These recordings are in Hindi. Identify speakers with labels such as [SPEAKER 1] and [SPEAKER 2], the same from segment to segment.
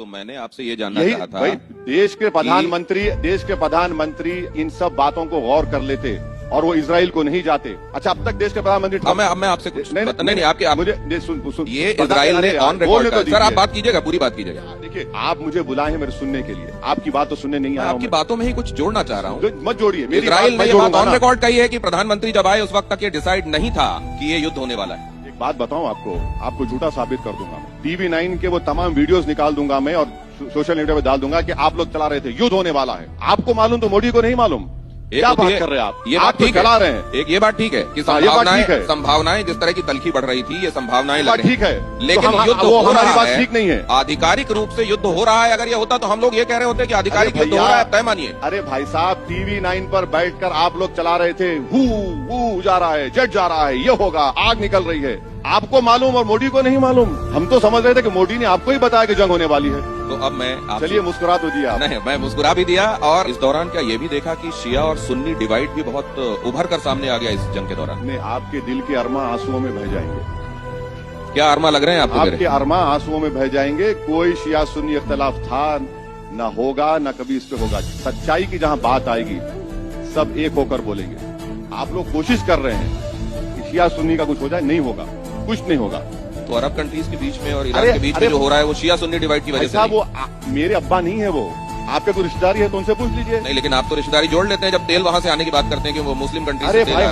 [SPEAKER 1] तो मैंने आपसे ये जानना
[SPEAKER 2] यही
[SPEAKER 1] चाहा था
[SPEAKER 2] भाई, देश के प्रधानमंत्री इन सब बातों को गौर कर लेते और वो इजराइल को नहीं जाते। अच्छा, अब तक देश के प्रधानमंत्री
[SPEAKER 1] अब मैं आपसे कुछ नहीं आपके आप
[SPEAKER 2] मुझे सुन
[SPEAKER 1] ये इजराइल ने ऑन रिकॉर्ड सर आप बात कीजिएगा, पूरी बात कीजिएगा।
[SPEAKER 2] देखिए, आप मुझे बुलाए हैं मेरे सुनने के लिए, आपकी बात तो सुनने नहीं आया हूं
[SPEAKER 1] आपकी
[SPEAKER 2] मैं।
[SPEAKER 1] बातों में ही कुछ जोड़ना चाह रहा हूँ।
[SPEAKER 2] मत जोड़िए, मेरी
[SPEAKER 1] इजराइल ने ये बात ऑन
[SPEAKER 2] ना।
[SPEAKER 1] रिकॉर्ड कही है कि प्रधानमंत्री जब आए उस वक्त तक ये डिसाइड नहीं था कि ये युद्ध होने वाला है।
[SPEAKER 2] एक बात बताऊं आपको झूठा साबित कर दूंगा मैं। TV9 के वो तमाम वीडियोस निकाल दूंगा मैं और सोशल मीडिया पे डाल दूंगा कि आप लोग चला रहे थे, युद्ध होने वाला है। आपको मालूम तो मोदी को नहीं मालूम। क्या बात कर रहे हैं आप?
[SPEAKER 1] ये
[SPEAKER 2] आप
[SPEAKER 1] बात ठीक
[SPEAKER 2] चला
[SPEAKER 1] है,
[SPEAKER 2] रहे हैं।
[SPEAKER 1] एक ये बात ठीक है कि संभावनाएं जिस तरह की तलखी बढ़ रही थी, ये संभावनाएं लग रही
[SPEAKER 2] ठीक है,
[SPEAKER 1] लेकिन युद्ध
[SPEAKER 2] वो
[SPEAKER 1] हो
[SPEAKER 2] हमारी
[SPEAKER 1] रहा
[SPEAKER 2] बात
[SPEAKER 1] है,
[SPEAKER 2] ठीक नहीं है।
[SPEAKER 1] आधिकारिक रूप से युद्ध हो रहा है। अगर ये होता तो हम लोग ये कह रहे होते कि आधिकारिक युद्ध हो रहा है, तय मानिए।
[SPEAKER 2] अरे भाई साहब, TV9 पर बैठकर आप लोग चला रहे थे, हु जा रहा है, जेट जा रहा है, ये होगा, आग निकल रही है। आपको मालूम और मोदी को नहीं मालूम। हम तो समझ रहे थे कि मोदी ने आपको ही बताया कि जंग होने वाली है।
[SPEAKER 1] तो अब मैं
[SPEAKER 2] चलिए, मुस्कुरा तो दिया।
[SPEAKER 1] नहीं, मैं मुस्कुरा भी दिया। और इस दौरान क्या ये भी देखा कि शिया और सुन्नी डिवाइड भी बहुत उभर कर सामने आ गया इस जंग के दौरान?
[SPEAKER 2] नहीं, आपके दिल के अरमा आंसुओं में बह जाएंगे।
[SPEAKER 1] क्या अरमा लग रहे हैं आपको?
[SPEAKER 2] आपके अरमा आंसुओं में बह जाएंगे। कोई शिया सुन्नी इख्तलाफ था न होगा, न कभी इस पे होगा। सच्चाई की जहां बात आएगी सब एक होकर बोलेंगे। आप लोग कोशिश कर रहे हैं कि शिया सुन्नी का कुछ हो जाए, नहीं होगा, कुछ नहीं होगा।
[SPEAKER 1] तो अरब कंट्रीज के बीच में और ईरान के बीच में जो हो रहा है वो शिया सुन्नी डिवाइड की वजह से
[SPEAKER 2] वो मेरे अब्बा नहीं है, वो आपके कोई रिश्तेदारी है तो उनसे पूछ लीजिए।
[SPEAKER 1] नहीं, लेकिन आप तो रिश्तेदारी जोड़ लेते हैं जब तेल वहां से आने की बात करते हैं कि वो मुस्लिम कंट्री
[SPEAKER 2] अरे
[SPEAKER 1] से
[SPEAKER 2] भाई,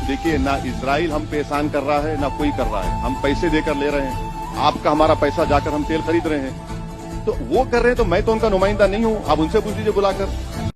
[SPEAKER 2] देखिए ना इजराइल हम पे एहसान कर रहा है, ना कोई कर रहा है। हम पैसे देकर ले रहे हैं, आपका हमारा पैसा जाकर हम तेल खरीद रहे हैं। तो वो कर रहे हैं तो मैं तो उनका नुमाइंदा नहीं हूँ। आप उनसे पूछ लीजिए बुलाकर।